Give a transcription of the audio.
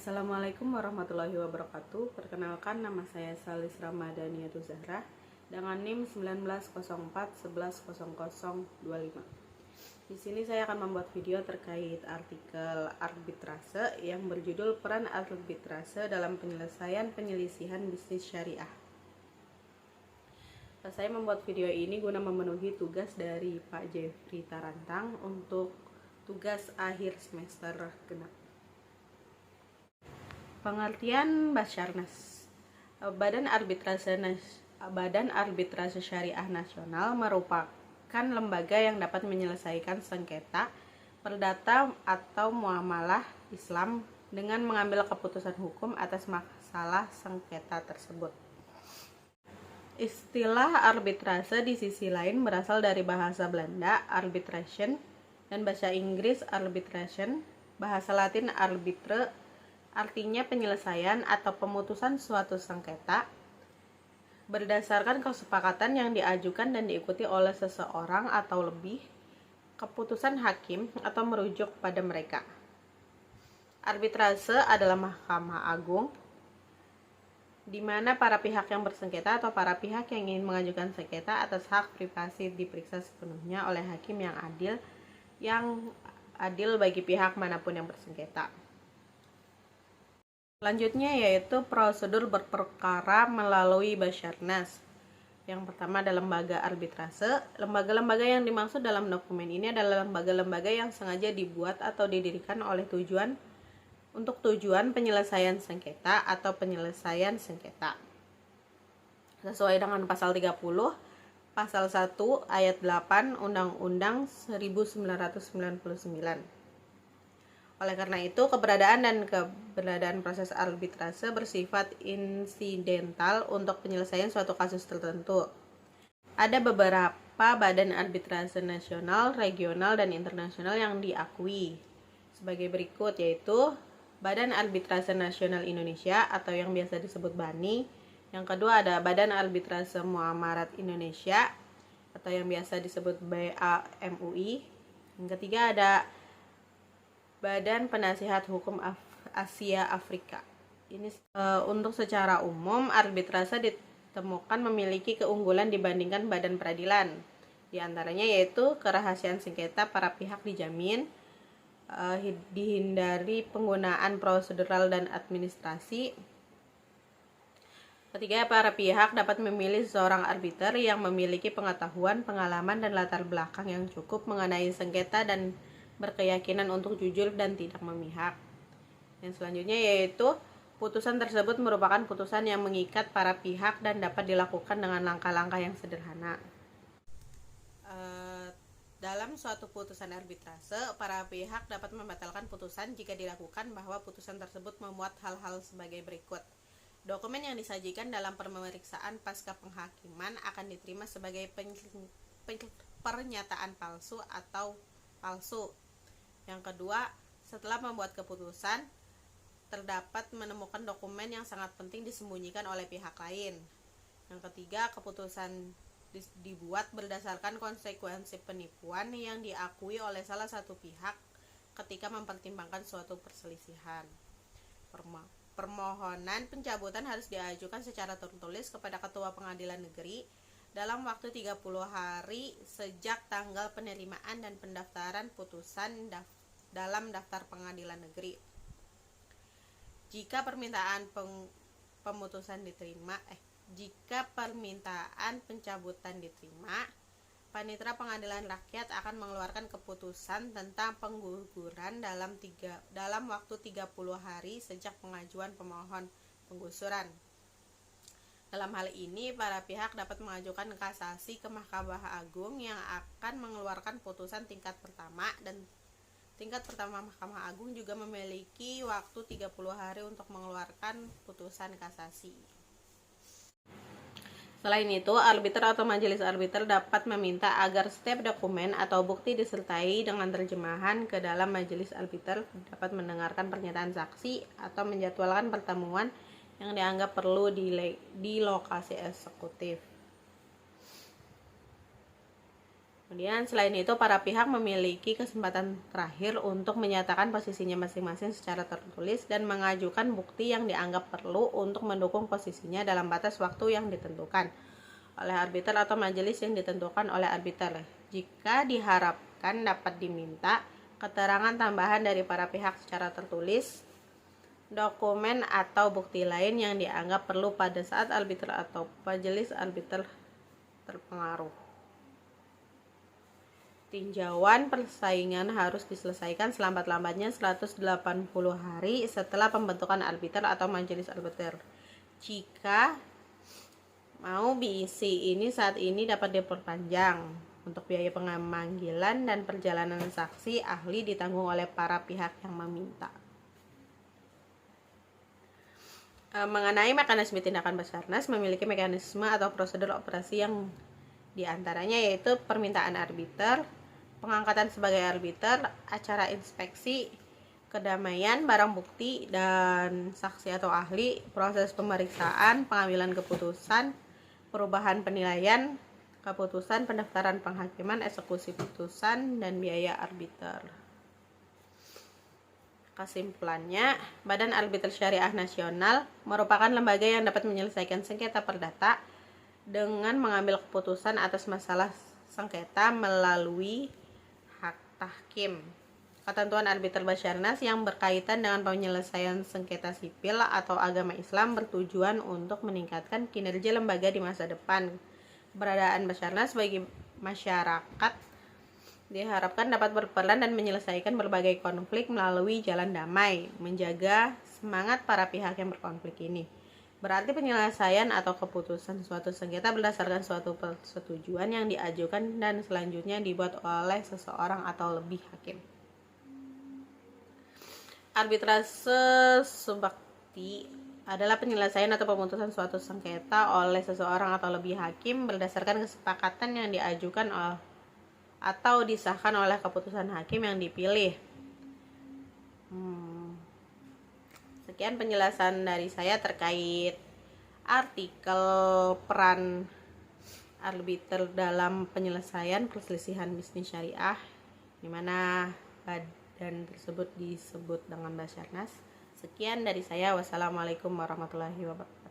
Assalamualaikum warahmatullahi wabarakatuh. Perkenalkan, nama saya Salis Ramadhaniatul Zahra dengan NIM 1904110025. Di sini saya akan membuat video terkait artikel arbitrase yang berjudul Peran Arbitrase dalam Penyelesaian Penyelisihan Bisnis Syariah. Saya membuat video ini guna memenuhi tugas dari Pak Jeffrey Tarantang untuk tugas akhir semester genap. Pengertian Basarnas. Badan Arbitrase Syariah Nasional merupakan lembaga yang dapat menyelesaikan sengketa perdata atau muamalah Islam dengan mengambil keputusan hukum atas masalah sengketa tersebut. Istilah arbitrase di sisi lain berasal dari bahasa Belanda arbitration dan bahasa Inggris arbitration, bahasa Latin arbitre, artinya penyelesaian atau pemutusan suatu sengketa berdasarkan kesepakatan yang diajukan dan diikuti oleh seseorang atau lebih keputusan hakim atau merujuk pada mereka. Arbitrase adalah Mahkamah Agung di mana para pihak yang bersengketa atau para pihak yang ingin mengajukan sengketa atas hak privasi diperiksa sepenuhnya oleh hakim yang adil bagi pihak manapun yang bersengketa. Selanjutnya yaitu prosedur berperkara melalui Basarnas. Yang pertama adalah lembaga arbitrase. Lembaga-lembaga yang dimaksud dalam dokumen ini adalah lembaga-lembaga yang sengaja dibuat atau didirikan oleh untuk tujuan penyelesaian sengketa atau penyelesaian sengketa. Sesuai dengan pasal 30, pasal 1 ayat 8 Undang-Undang 1999. Oleh karena itu, keberadaan proses arbitrase bersifat insidental untuk penyelesaian suatu kasus tertentu. Ada beberapa badan arbitrase nasional, regional, dan internasional yang diakui sebagai berikut, yaitu Badan Arbitrase Nasional Indonesia atau yang biasa disebut BANI. Yang kedua ada Badan Arbitrase Muamarat Indonesia atau yang biasa disebut BAMUI. Yang ketiga ada Badan Penasihat Hukum Asia Afrika. Ini untuk secara umum arbitrase ditemukan memiliki keunggulan dibandingkan badan peradilan. Di antaranya yaitu kerahasiaan sengketa para pihak dijamin, dihindari penggunaan prosedural dan administrasi. Ketiga, para pihak dapat memilih seorang arbiter yang memiliki pengetahuan, pengalaman, dan latar belakang yang cukup mengenai sengketa dan berkeyakinan untuk jujur dan tidak memihak. Yang selanjutnya yaitu putusan tersebut merupakan putusan yang mengikat para pihak dan dapat dilakukan dengan langkah-langkah yang sederhana. Dalam suatu putusan arbitrase, para pihak dapat membatalkan putusan jika dilakukan bahwa putusan tersebut memuat hal-hal sebagai berikut. Dokumen yang disajikan dalam pemeriksaan pasca penghakiman akan diterima sebagai pernyataan palsu atau palsu. Yang kedua, setelah membuat keputusan, terdapat menemukan dokumen yang sangat penting disembunyikan oleh pihak lain. Yang ketiga, keputusan dibuat berdasarkan konsekuensi penipuan yang diakui oleh salah satu pihak ketika mempertimbangkan suatu perselisihan. Permohonan pencabutan harus diajukan secara tertulis kepada Ketua Pengadilan Negeri dalam waktu 30 hari sejak tanggal penerimaan dan pendaftaran putusan dalam daftar pengadilan negeri. Jika permintaan pencabutan diterima, Panitera Pengadilan Rakyat akan mengeluarkan keputusan tentang pengguguran dalam waktu 30 hari sejak pengajuan pemohon penggusuran. Dalam hal ini, para pihak dapat mengajukan kasasi ke Mahkamah Agung yang akan mengeluarkan putusan tingkat pertama, dan tingkat pertama Mahkamah Agung juga memiliki waktu 30 hari untuk mengeluarkan putusan kasasi. Selain itu, arbiter atau majelis arbiter dapat meminta agar setiap dokumen atau bukti disertai dengan terjemahan ke dalam majelis arbiter, dapat mendengarkan pernyataan saksi atau menjadwalkan pertemuan yang dianggap perlu di lokasi eksekutif. Kemudian selain itu para pihak memiliki kesempatan terakhir untuk menyatakan posisinya masing-masing secara tertulis dan mengajukan bukti yang dianggap perlu untuk mendukung posisinya dalam batas waktu yang ditentukan oleh arbiter atau majelis yang ditentukan oleh arbiter. Jika diharapkan dapat diminta keterangan tambahan dari para pihak secara tertulis, dokumen atau bukti lain yang dianggap perlu pada saat arbiter atau majelis arbiter terpengaruh. Tinjauan persaingan harus diselesaikan selambat-lambatnya 180 hari setelah pembentukan arbiter atau majelis arbiter. Jika mau BIC ini saat ini dapat diperpanjang. Untuk biaya pemanggilan dan perjalanan saksi ahli ditanggung oleh para pihak yang meminta. Mengenai mekanisme tindakan Basarnas memiliki mekanisme atau prosedur operasi yang diantaranya yaitu permintaan arbiter, pengangkatan sebagai arbiter, acara inspeksi, kedamaian, barang bukti, dan saksi atau ahli, proses pemeriksaan, pengambilan keputusan, perubahan penilaian, keputusan, pendaftaran penghakiman, eksekusi putusan, dan biaya arbiter. Kesimpulannya, Badan Arbiter Syariah Nasional merupakan lembaga yang dapat menyelesaikan sengketa perdata dengan mengambil keputusan atas masalah sengketa melalui hak tahkim. Ketentuan arbiter Basarnas yang berkaitan dengan penyelesaian sengketa sipil atau agama Islam bertujuan untuk meningkatkan kinerja lembaga di masa depan. Keberadaan Basarnas bagi masyarakat diharapkan dapat berperan dan menyelesaikan berbagai konflik melalui jalan damai, menjaga semangat para pihak yang berkonflik ini. Berarti penyelesaian atau keputusan suatu sengketa berdasarkan suatu persetujuan yang diajukan dan selanjutnya dibuat oleh seseorang atau lebih hakim. Arbitrase subakti adalah penyelesaian atau pemutusan suatu sengketa oleh seseorang atau lebih hakim berdasarkan kesepakatan yang diajukan atau disahkan oleh keputusan hakim yang dipilih. Sekian penjelasan dari saya terkait artikel peran arbiter dalam penyelesaian perselisihan bisnis syariah, di mana badan tersebut disebut dengan Basarnas. Sekian dari saya. Wassalamualaikum warahmatullahi wabarakatuh.